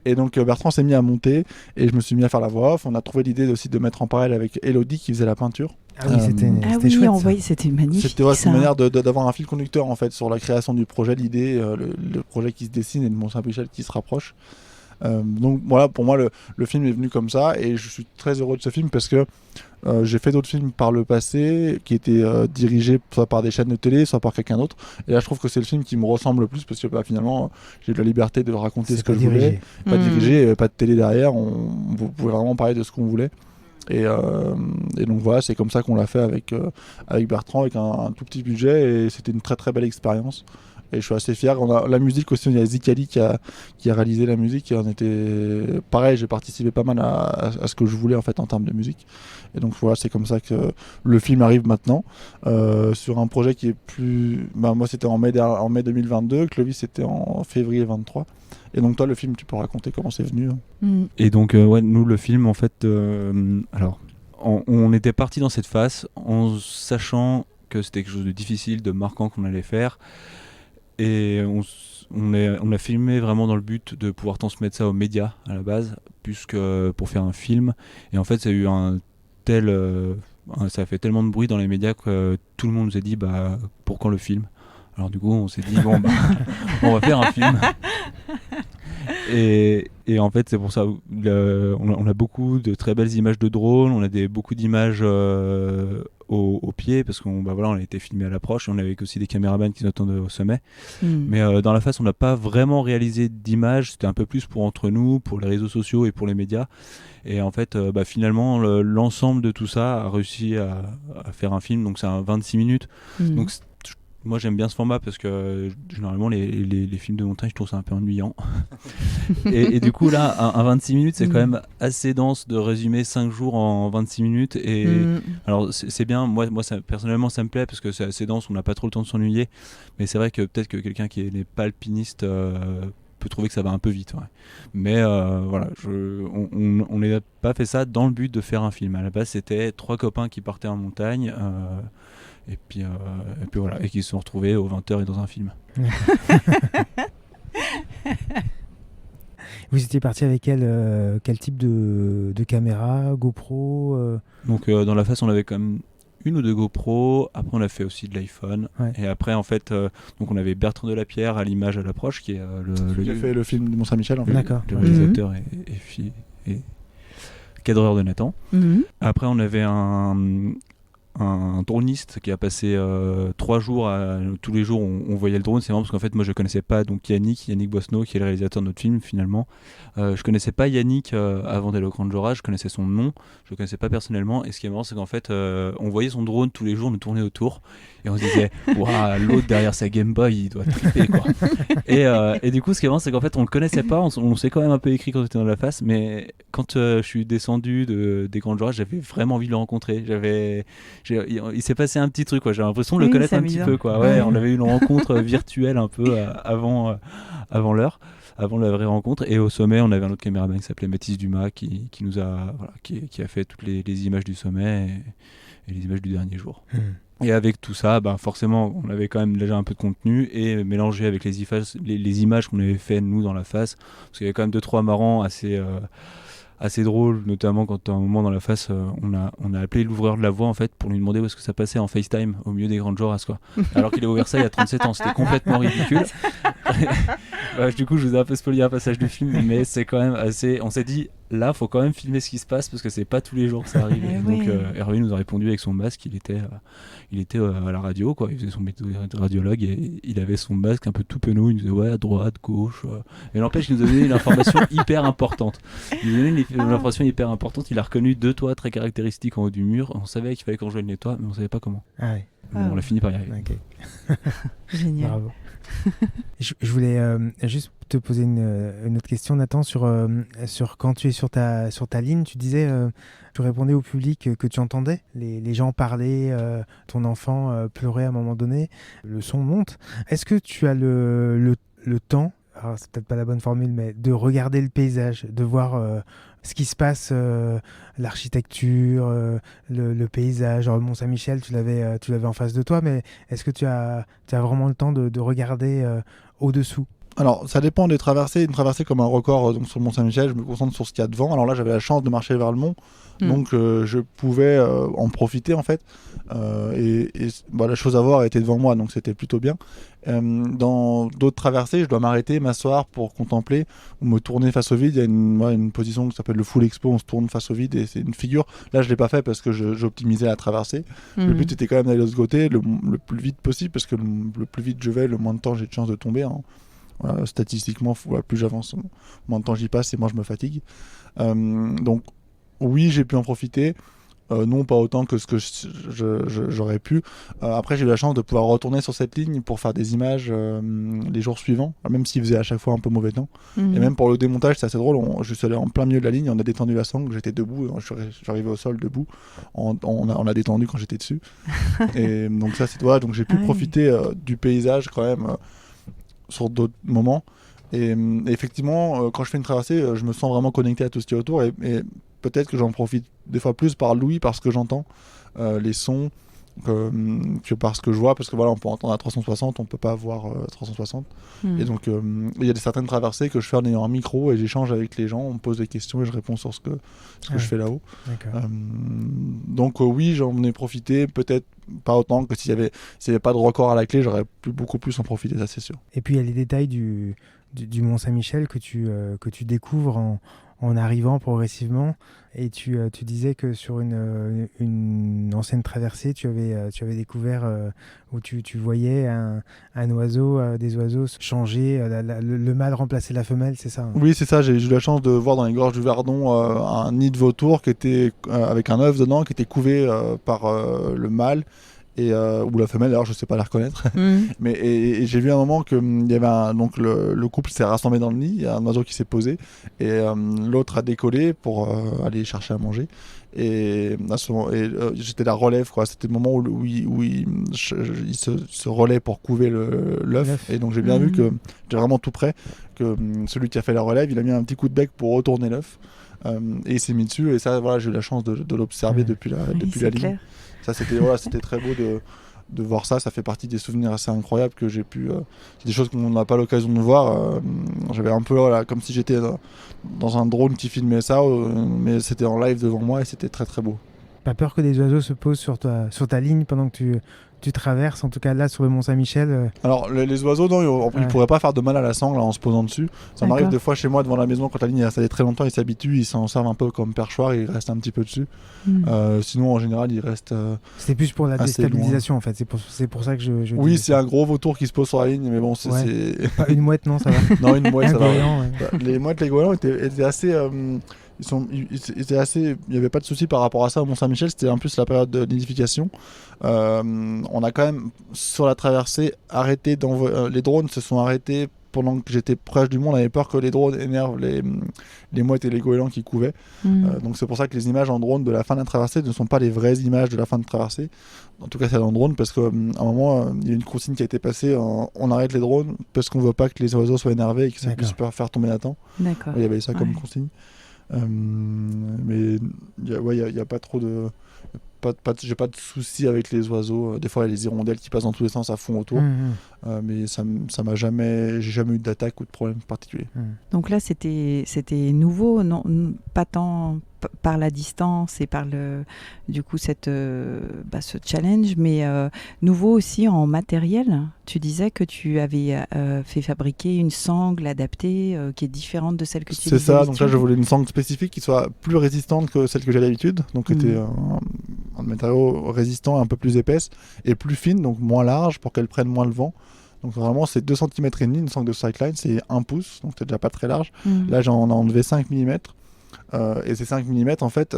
Speaker 2: Et donc Bertrand s'est mis à monter et je me suis mis à faire la voix off. On a trouvé l'idée aussi de mettre en parallèle avec Elodie qui faisait la peinture.
Speaker 4: C'était chouette,
Speaker 1: c'était magnifique.
Speaker 2: C'était une manière d'avoir un fil conducteur en fait sur la création du projet, l'idée, le projet qui se dessine et de Mont-Saint-Michel qui se rapproche. Donc voilà, pour moi le film est venu comme ça et je suis très heureux de ce film parce que j'ai fait d'autres films par le passé qui étaient dirigés soit par des chaînes de télé, soit par quelqu'un d'autre, et là je trouve que c'est le film qui me ressemble le plus parce que finalement j'ai eu la liberté de raconter ce que je voulais, pas dirigé, pas de télé derrière, on pouvait vraiment parler de ce qu'on voulait. Et donc voilà, c'est comme ça qu'on l'a fait avec Bertrand, avec un tout petit budget, et c'était une très très belle expérience. Et je suis assez fier. On a la musique aussi, il y a Zikali qui a réalisé la musique. Et on était pareil, j'ai participé pas mal à ce que je voulais en fait en termes de musique. Et donc voilà, c'est comme ça que le film arrive maintenant sur un projet qui est plus. Moi c'était en mai 2022, Clovis c'était en février 23. Et donc toi, le film, tu peux raconter comment c'est venu.
Speaker 3: Et donc nous le film en fait, alors on était parti dans cette phase en sachant que c'était quelque chose de difficile, de marquant qu'on allait faire. Et on a filmé vraiment dans le but de pouvoir transmettre ça aux médias à la base, plus que pour faire un film. Et en fait, ça a eu ça a fait tellement de bruit dans les médias que tout le monde nous a dit pour quand le film. Alors du coup, on s'est dit on va faire un film. Et en fait, c'est pour ça on a beaucoup de très belles images de drone, on a beaucoup d'images au pied parce qu'on on a été filmé à l'approche et on avait aussi des caméramans qui nous attendaient au sommet. Mais dans la face, on n'a pas vraiment réalisé d'images, c'était un peu plus pour entre nous, pour les réseaux sociaux et pour les médias. Et en fait, finalement, l'ensemble de tout ça a réussi à faire un film, donc c'est un 26 minutes. Donc moi j'aime bien ce format parce que généralement les films de montagne je trouve ça un peu ennuyant. Et du coup là un 26 minutes c'est quand même assez dense de résumer 5 jours en 26 minutes et alors c'est bien, moi ça, personnellement ça me plaît parce que c'est assez dense, on n'a pas trop le temps de s'ennuyer, mais c'est vrai que peut-être que quelqu'un qui n'est pas alpiniste peut trouver que ça va un peu vite, ouais. Mais voilà, on n'a pas fait ça dans le but de faire un film. À la base c'était 3 copains qui partaient en montagne et puis voilà, et qui se sont retrouvés aux 20h et dans un film.
Speaker 4: Vous étiez parti avec quel type de caméra, GoPro
Speaker 3: Donc dans la face on avait quand même 1 ou 2 GoPro, après on a fait aussi de l'iPhone, et après en fait donc on avait Bertrand Delapierre à l'image à l'approche qui est
Speaker 2: qui a fait le film de Mont-Saint-Michel en fait.
Speaker 4: D'accord.
Speaker 3: Le réalisateur et cadreur de Nathan. Après on avait un droniste qui a passé 3 jours tous les jours on voyait le drone. C'est marrant parce qu'en fait moi je connaissais pas donc Yannick Boissneau qui est le réalisateur de notre film finalement. Je connaissais pas Yannick avant d'aller au Grand Jora, je connaissais son nom, je le connaissais pas personnellement, et ce qui est marrant c'est qu'en fait on voyait son drone tous les jours nous tourner autour et on se disait waouh, l'autre derrière sa Game Boy il doit triper quoi. Et du coup ce qui est marrant c'est qu'en fait on le connaissait pas, on s'est quand même un peu écrit quand on était dans la face, mais quand je suis descendu des Grands Jora j'avais vraiment envie de le rencontrer. Il s'est passé un petit truc quoi, j'ai l'impression de le connaître un petit peu quoi. Ouais, on avait eu une rencontre virtuelle un peu avant l'heure, avant la vraie rencontre, et au sommet on avait un autre caméraman qui s'appelait Mathis Dumas qui nous a qui a fait toutes les images du sommet et les images du dernier jour. Et avec tout ça, forcément, on avait quand même déjà un peu de contenu, et mélangé avec les images qu'on avait fait nous dans la face, parce qu'il y avait quand même 2-3 marrants assez drôle, notamment quand à un moment dans la face on a appelé l'ouvreur de la voie en fait pour lui demander où est-ce que ça passait en FaceTime au milieu des Grandes Joras quoi. Alors qu'il a ouvert ça il y a 37 ans, c'était complètement ridicule. Du coup je vous ai un peu spoilé un passage du film, mais c'est quand même assez, on s'est dit là faut quand même filmer ce qui se passe parce que c'est pas tous les jours que ça arrive. Donc Hervé nous a répondu avec son masque, il était à la radio quoi, il faisait son métier de radiologue et il avait son masque un peu tout penaud, il nous disait ouais à droite, gauche, et n'empêche qu'il nous a donné une information hyper importante. Il nous a donné une information hyper importante, il a reconnu 2 toits très caractéristiques en haut du mur, on savait qu'il fallait qu'on rejoigne les toits mais on savait pas comment. On a fini par y arriver.
Speaker 4: Okay.
Speaker 1: Génial.
Speaker 4: Bravo. Je voulais juste te poser une autre question, Nathan, sur quand tu es sur ta ligne, tu disais, tu répondais au public que tu entendais les gens parler, ton enfant pleurer à un moment donné, le son monte. Est-ce que tu as le temps, alors c'est peut-être pas la bonne formule, mais de regarder le paysage, de voir ce qui se passe, l'architecture, le paysage, genre le Mont-Saint-Michel, tu l'avais en face de toi, mais est-ce que tu as vraiment le temps de regarder au-dessous?
Speaker 2: Alors, ça dépend des traversées. Une traversée comme un record donc sur le Mont-Saint-Michel, je me concentre sur ce qu'il y a devant. Alors là, j'avais la chance de marcher vers le mont, donc je pouvais en profiter en fait. La chose à voir était devant moi, donc c'était plutôt bien. Dans d'autres traversées, je dois m'arrêter, m'asseoir pour contempler ou me tourner face au vide. Il y a une position qui s'appelle le full expo, on se tourne face au vide et c'est une figure. Là, je l'ai pas fait parce que j'optimisais la traversée. Le but était quand même d'aller de l'autre côté le plus vite possible, parce que le plus vite je vais, le moins de temps j'ai de chance de tomber. Voilà, statistiquement, plus j'avance, moins de temps j'y passe et moins je me fatigue. Donc oui, j'ai pu en profiter. Non, pas autant que ce que j'aurais pu. Après, j'ai eu la chance de pouvoir retourner sur cette ligne pour faire des images les jours suivants, même s'il faisait à chaque fois un peu mauvais temps. Et même pour le démontage, c'est assez drôle. Je suis allé en plein milieu de la ligne, on a détendu la sangle, j'étais debout, je suis arrivé au sol debout. On a détendu quand j'étais dessus. Et donc ça, c'est toi. Donc j'ai pu profiter du paysage quand même sur d'autres moments. Et effectivement, quand je fais une traversée, je me sens vraiment connecté à tout ce qui est autour. Et peut-être que j'en profite des fois plus par l'ouïe, parce que j'entends les sons, que par ce que je vois. Parce que voilà, on peut entendre à 360, on peut pas voir 360. Et donc, il y a certaines traversées que je fais en ayant un micro et j'échange avec les gens, on me pose des questions et je réponds sur ce que je fais là-haut. Donc oui, j'en ai profité, peut-être pas autant que s'il y avait pas de record à la clé, j'aurais beaucoup plus en profiter, ça c'est sûr.
Speaker 4: Et puis il y a les détails du Mont-Saint-Michel que tu découvres en arrivant progressivement, et tu disais que sur une ancienne traversée tu avais découvert où tu voyais un oiseau, des oiseaux changer, le mâle remplacer la femelle, c'est ça hein?
Speaker 2: Oui, c'est ça, j'ai eu la chance de voir dans les gorges du Verdon un nid de vautour qui était avec un œuf dedans, qui était couvé par le mâle, ou la femelle, alors je sais pas la reconnaître. Mais et j'ai vu à un moment que il y avait donc le couple s'est rassemblé dans le nid, il y a un oiseau qui s'est posé et l'autre a décollé pour aller chercher à manger. Et à ce moment, j'étais la relève, quoi. C'était le moment où il se relaie pour couver l'œuf. Et donc j'ai bien vu que j'étais vraiment tout près, que celui qui a fait la relève, il a mis un petit coup de bec pour retourner l'œuf. Et il s'est mis dessus. Et ça, voilà, j'ai eu la chance de l'observer depuis la ligne. Ça, c'était très beau de voir ça. Ça fait partie des souvenirs assez incroyables que j'ai pu. C'est des choses qu'on n'a pas l'occasion de voir. J'avais un peu comme si j'étais dans un drone qui filmait ça, mais c'était en live devant moi et c'était très très beau.
Speaker 4: Pas peur que des oiseaux se posent sur ta ligne pendant que tu traverses, en tout cas là sur le Mont-Saint-Michel
Speaker 2: Alors les oiseaux, non, ils pourraient pas faire de mal à la sangle en se posant dessus. Ça m'arrive des fois chez moi devant la maison, quand la ligne est installée très longtemps, ils s'habituent, ils s'en servent un peu comme perchoir et ils restent un petit peu dessus. Sinon en général ils restent
Speaker 4: c'était plus pour la déstabilisation loin. En fait, c'est pour ça que je
Speaker 2: oui, c'est un gros vautour qui se pose sur la ligne, mais bon c'est
Speaker 4: pas une mouette, non, ça va.
Speaker 2: Non, une mouette ça va.
Speaker 4: Les
Speaker 2: mouettes, les goélands étaient assez il n'y avait pas de souci par rapport à ça au Mont-Saint-Michel. C'était en plus la période de nidification. On a quand même sur la traversée arrêté les drones se sont arrêtés pendant que j'étais proche du monde. On avait peur que les drones énervent les mouettes et les goélands qui couvaient. Donc c'est pour ça que les images en drone de la fin de la traversée ne sont pas les vraies images de la fin de traversée. En tout cas c'est en drone, parce qu'à un moment il y a une consigne qui a été passée, on arrête les drones parce qu'on ne veut pas que les oiseaux soient énervés et que ça puisse faire tomber Nathan. Il y avait ça comme consigne. Mais il y a pas trop de j'ai pas de soucis avec les oiseaux. Des fois il y a les hirondelles qui passent dans tous les sens à fond autour. Mais ça m'a j'ai jamais eu d'attaque ou de problème particulier.
Speaker 1: Donc là c'était nouveau, non, pas tant par la distance et par du coup ce challenge, mais nouveau aussi en matériel. Tu disais que tu avais fait fabriquer une sangle adaptée qui est différente de celle que tu
Speaker 2: utilises. C'est ça, donc là je voulais une sangle spécifique qui soit plus résistante que celle que j'ai d'habitude, donc c'était un matériau résistant, un peu plus épaisse et plus fine, donc moins large pour qu'elle prenne moins le vent. Donc vraiment c'est 2 cm et demi, une sangle de Sightline, c'est 1 pouce, donc c'est déjà pas très large. Là j'en ai enlevé 5 mm. Et ces 5 mm en fait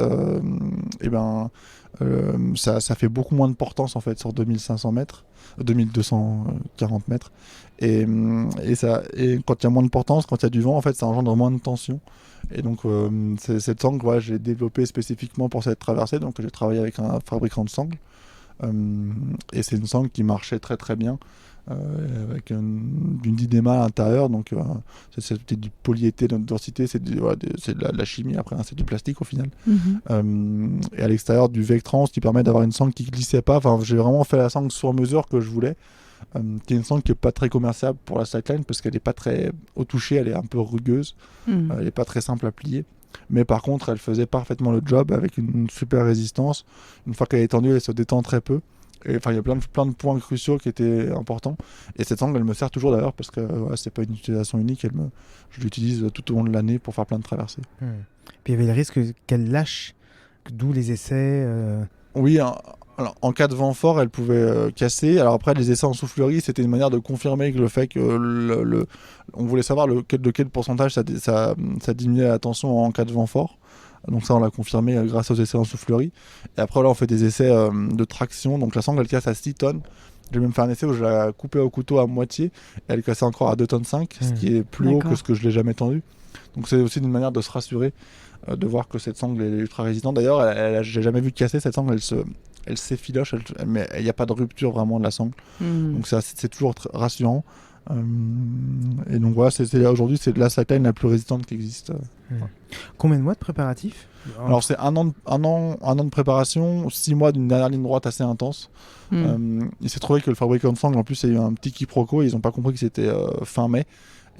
Speaker 2: ça fait beaucoup moins de portance en fait sur 2500 mètres, 2240 mètres, et quand il y a moins de portance, quand il y a du vent en fait ça engendre moins de tension, et donc cette sangle j'ai développé spécifiquement pour cette traversée, donc j'ai travaillé avec un fabricant de sangles, et c'est une sangle qui marchait très très bien, avec une didéma à l'intérieur, donc c'est du polyéthylène de densité, c'est de la chimie après, c'est du plastique au final, et à l'extérieur du Vectrans qui permet d'avoir une sangle qui glissait pas. Enfin, j'ai vraiment fait la sangle sur mesure que je voulais, qui est une sangle qui est pas très commerciable pour la Sightline parce qu'elle est pas très au toucher, elle est un peu rugueuse, elle est pas très simple à plier. Mais par contre elle faisait parfaitement le job avec une super résistance. Une fois qu'elle est tendue, elle se détend très peu. Enfin, il y a plein de points cruciaux qui étaient importants. Et cette sangle, elle me sert toujours d'ailleurs parce que c'est pas une utilisation unique. Je l'utilise tout au long de l'année pour faire plein de traversées.
Speaker 4: Puis il y avait le risque qu'elle lâche, d'où les essais.
Speaker 2: Oui, alors, en cas de vent fort, elle pouvait casser. Alors après, les essais en soufflerie, c'était une manière de confirmer que le fait que on voulait savoir de quel pourcentage ça diminuait la tension en cas de vent fort. Donc ça on l'a confirmé grâce aux essais en soufflerie. Et après là on fait des essais de traction, donc la sangle elle casse à 6 tonnes. J'ai même fait un essai où je la coupais au couteau à moitié et elle cassait encore à 2,5 tonnes, ce qui est plus haut que ce que je l'ai jamais tendu. Donc c'est aussi une manière de se rassurer, de voir que cette sangle est ultra résistante. D'ailleurs j'ai jamais vu casser cette sangle, elle s'effiloche, mais il n'y a pas de rupture vraiment de la sangle. Donc c'est toujours rassurant. Et donc voilà, aujourd'hui c'est la Sightline la plus résistante qui existe.
Speaker 4: Combien de mois de préparatifs ?
Speaker 2: Alors c'est un an de préparation, 6 mois d'une dernière ligne droite assez intense. Il s'est trouvé que le fabricant de sangle, en plus il y a eu un petit quiproquo, ils n'ont pas compris que c'était fin mai.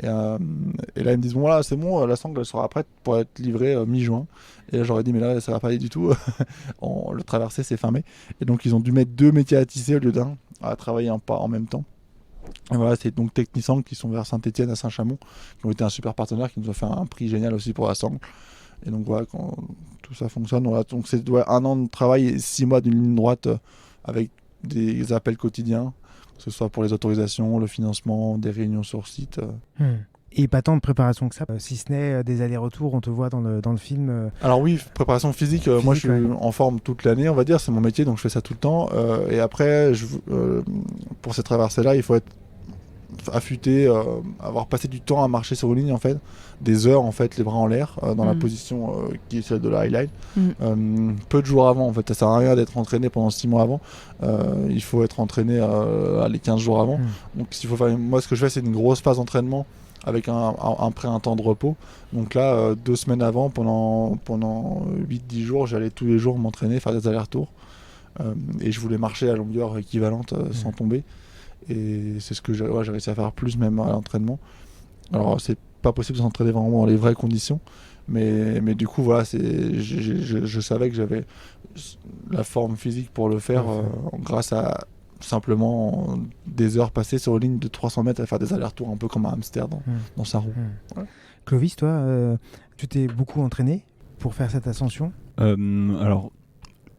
Speaker 2: Et là ils me disent bon voilà c'est bon, la sangle elle sera prête pour être livrée mi-juin. Et là j'aurais dit mais là ça va pas aller du tout. Le traversé c'est fin mai. Et donc ils ont dû mettre 2 métiers à tisser au lieu d'un, à travailler en même temps. Et voilà, c'est donc Technisangle qui sont vers Saint-Etienne à Saint-Chamond, qui ont été un super partenaire, qui nous a fait un prix génial aussi pour la sangle. Et donc voilà, quand tout ça fonctionne, donc c'est 1 an de travail et 6 mois d'une ligne droite avec des appels quotidiens, que ce soit pour les autorisations, le financement, des réunions sur site.
Speaker 4: Et pas tant de préparation que ça, si ce n'est des allers-retours, on te voit dans le film.
Speaker 2: Alors oui, préparation physique, moi je suis
Speaker 4: ouais.
Speaker 2: en forme toute l'année, on va dire, c'est mon métier, donc je fais ça tout le temps. Et après, pour cette traversée-là, il faut être affûté, avoir passé du temps à marcher sur une ligne, en fait, des heures, en fait, les bras en l'air, dans la position qui est celle de la highline. Peu de jours avant, en fait, ça sert à rien d'être entraîné pendant 6 mois avant. Il faut être entraîné les 15 jours avant. Donc s'il faut faire, moi ce que je fais, c'est une grosse phase d'entraînement avec un temps de repos. Donc là, 2 semaines avant, pendant 8-10 jours, j'allais tous les jours m'entraîner, faire des allers-retours. Et je voulais marcher à longueur équivalente sans tomber. Et c'est ce que j'ai réussi à faire plus même à l'entraînement. Alors c'est pas possible de s'entraîner vraiment dans les vraies conditions. Mais du coup, voilà, je savais que j'avais la forme physique pour le faire grâce à simplement des heures passées sur une ligne de 300 mètres à faire des allers-retours un peu comme un hamster dans sa roue. Ouais.
Speaker 4: Clovis, toi, tu t'es beaucoup entraîné pour faire cette ascension ?
Speaker 3: Alors,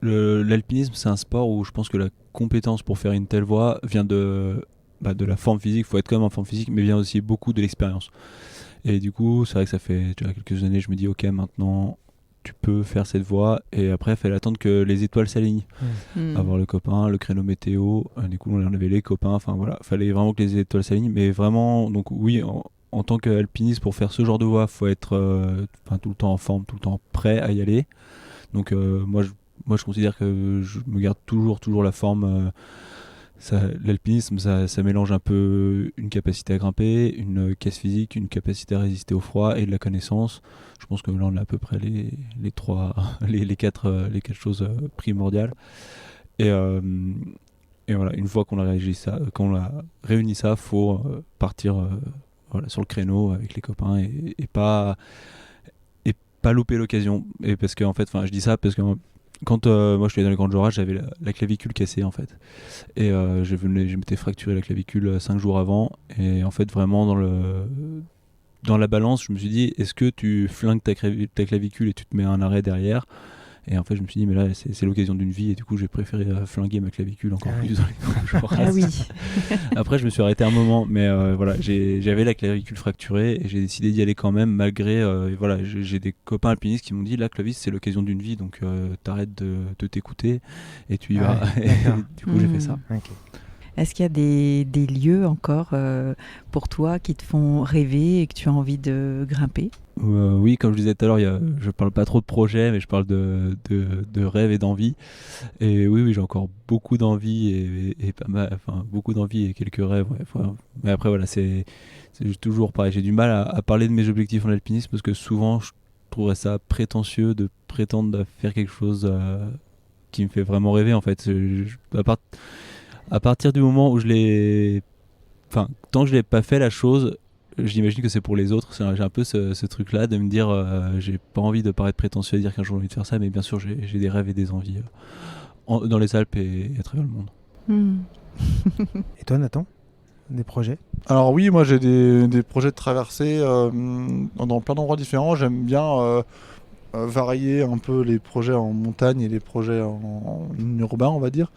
Speaker 3: l'alpinisme, c'est un sport où je pense que la compétence pour faire une telle voie vient de la forme physique. Il faut être quand même en forme physique, mais vient aussi beaucoup de l'expérience. Et du coup, c'est vrai que ça fait déjà quelques années, je me dis, ok, maintenant, tu peux faire cette voie. Et après, il fallait attendre que les étoiles s'alignent. Avoir le copain, le créneau météo. Du coup, on avait les copains. Enfin, voilà, fallait vraiment que les étoiles s'alignent. Mais vraiment, donc oui, en tant qu'alpiniste, pour faire ce genre de voie, il faut être tout le temps en forme, tout le temps prêt à y aller. Donc, moi, je considère que je me garde toujours la forme. L'alpinisme, ça mélange un peu une capacité à grimper, une caisse physique, une capacité à résister au froid et de la connaissance. Je pense que là, on a à peu près les quatre choses primordiales. Et voilà, une fois qu'on a réuni ça, faut partir sur le créneau avec les copains et pas louper l'occasion. Et parce que en fait, je dis ça parce que quand moi je suis allé dans les Grandes Jorasses, j'avais la clavicule cassée en fait. Et je m'étais fracturé la clavicule 5 jours avant. Et en fait, vraiment dans la balance, je me suis dit, est-ce que tu flingues ta clavicule et tu te mets un arrêt derrière ? Et en fait, je me suis dit, mais là, c'est l'occasion d'une vie. Et du coup, j'ai préféré flinguer ma clavicule encore plus dans les Grandes Jorasses.
Speaker 1: Ah oui.
Speaker 3: Après, je me suis arrêté un moment. Mais voilà, j'avais la clavicule fracturée et j'ai décidé d'y aller quand même, malgré. Voilà, j'ai des copains alpinistes qui m'ont dit, là, Clovis, c'est l'occasion d'une vie. Donc, t'arrêtes de t'écouter et tu y vas. Et du coup, j'ai fait ça.
Speaker 4: Okay.
Speaker 1: Est-ce qu'il y a des lieux encore pour toi qui te font rêver et que tu as envie de grimper ?
Speaker 3: Oui, comme je disais tout à l'heure, je parle pas trop de projets, mais je parle de rêves et d'envie. Et oui, j'ai encore beaucoup d'envie et pas mal, beaucoup d'envie et quelques rêves. Ouais, mais après, voilà, c'est toujours pareil. J'ai du mal à parler de mes objectifs en alpinisme parce que souvent, je trouverais ça prétentieux de prétendre faire quelque chose qui me fait vraiment rêver. En fait, à partir du moment où tant que je l'ai pas fait la chose, j'imagine que c'est pour les autres. J'ai un peu ce truc-là de me dire, j'ai pas envie de paraître prétentieux à dire qu'un jour j'ai envie de faire ça, mais bien sûr j'ai des rêves et des envies dans les Alpes et à travers le monde.
Speaker 4: Et toi, Nathan, des projets ?
Speaker 2: Alors oui, moi j'ai des projets de traversée dans plein d'endroits différents. J'aime bien varier un peu les projets en montagne et les projets en urbain, on va dire.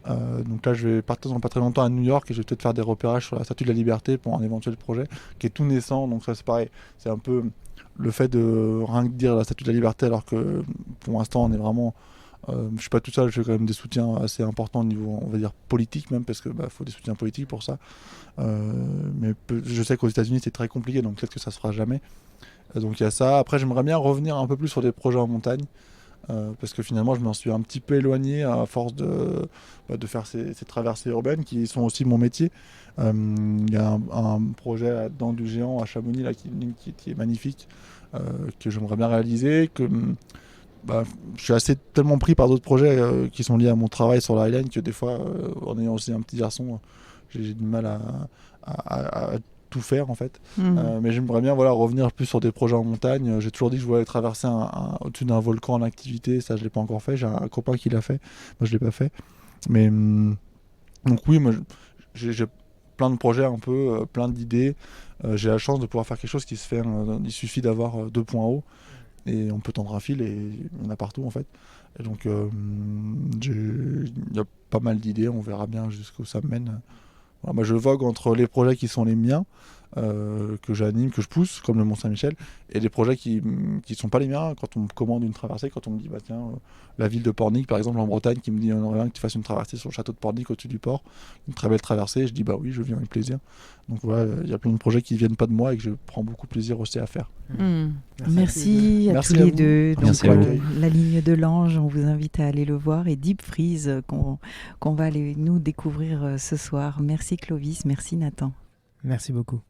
Speaker 2: Donc là, je vais partir dans pas très longtemps à New York et je vais peut-être faire des repérages sur la Statue de la Liberté pour un éventuel projet qui est tout naissant. Donc ça, c'est pareil. C'est un peu le fait de rien que dire la Statue de la Liberté, alors que pour l'instant, on est vraiment... je suis pas tout seul, j'ai quand même des soutiens assez importants au niveau, on va dire, politique même, parce que faut des soutiens politiques pour ça. Mais je sais qu'aux États-Unis, c'est très compliqué, donc peut-être que ça se fera jamais. Donc il y a ça. Après, j'aimerais bien revenir un peu plus sur des projets en montagne. Parce que finalement je m'en suis un petit peu éloigné à force de faire ces traversées urbaines qui sont aussi mon métier. Il y a un projet là-dedans du géant à Chamonix là, qui est magnifique, que j'aimerais bien réaliser, je suis tellement pris par d'autres projets qui sont liés à mon travail sur la highline que des fois en ayant aussi un petit garçon j'ai du mal à tout faire en fait. Mais j'aimerais bien revenir plus sur des projets en montagne. J'ai toujours dit que je voulais traverser au-dessus d'un volcan en activité. Ça, je l'ai pas encore fait. J'ai un copain qui l'a fait. Moi, je l'ai pas fait. Mais donc oui, moi, j'ai plein de projets un peu, plein d'idées. J'ai la chance de pouvoir faire quelque chose qui se fait. Il suffit d'avoir 2 points hauts et on peut tendre un fil et il y en a partout en fait. Et donc il y a pas mal d'idées. On verra bien jusqu'où ça me mène. Moi, je vogue entre les projets qui sont les miens, que j'anime, que je pousse, comme le Mont-Saint-Michel, et des projets qui sont pas les miens. Quand on me commande une traversée, quand on me dit bah tiens, la ville de Pornic par exemple en Bretagne qui me dit on aimerait bien que tu fasses une traversée sur le château de Pornic au-dessus du port, une très belle traversée, je dis bah oui, je viens avec plaisir. Donc voilà, il y a plein de projets qui viennent pas de moi et que je prends beaucoup de plaisir aussi à faire.
Speaker 1: Merci à
Speaker 2: Merci
Speaker 1: tous
Speaker 2: à
Speaker 1: les
Speaker 2: vous.
Speaker 1: deux.
Speaker 3: Merci
Speaker 1: Donc,
Speaker 3: à vous.
Speaker 1: La ligne de l'ange, on vous invite à aller le voir, et Deep Freeze qu'on va aller nous découvrir ce soir. Merci Clovis, merci Nathan.
Speaker 4: Merci beaucoup.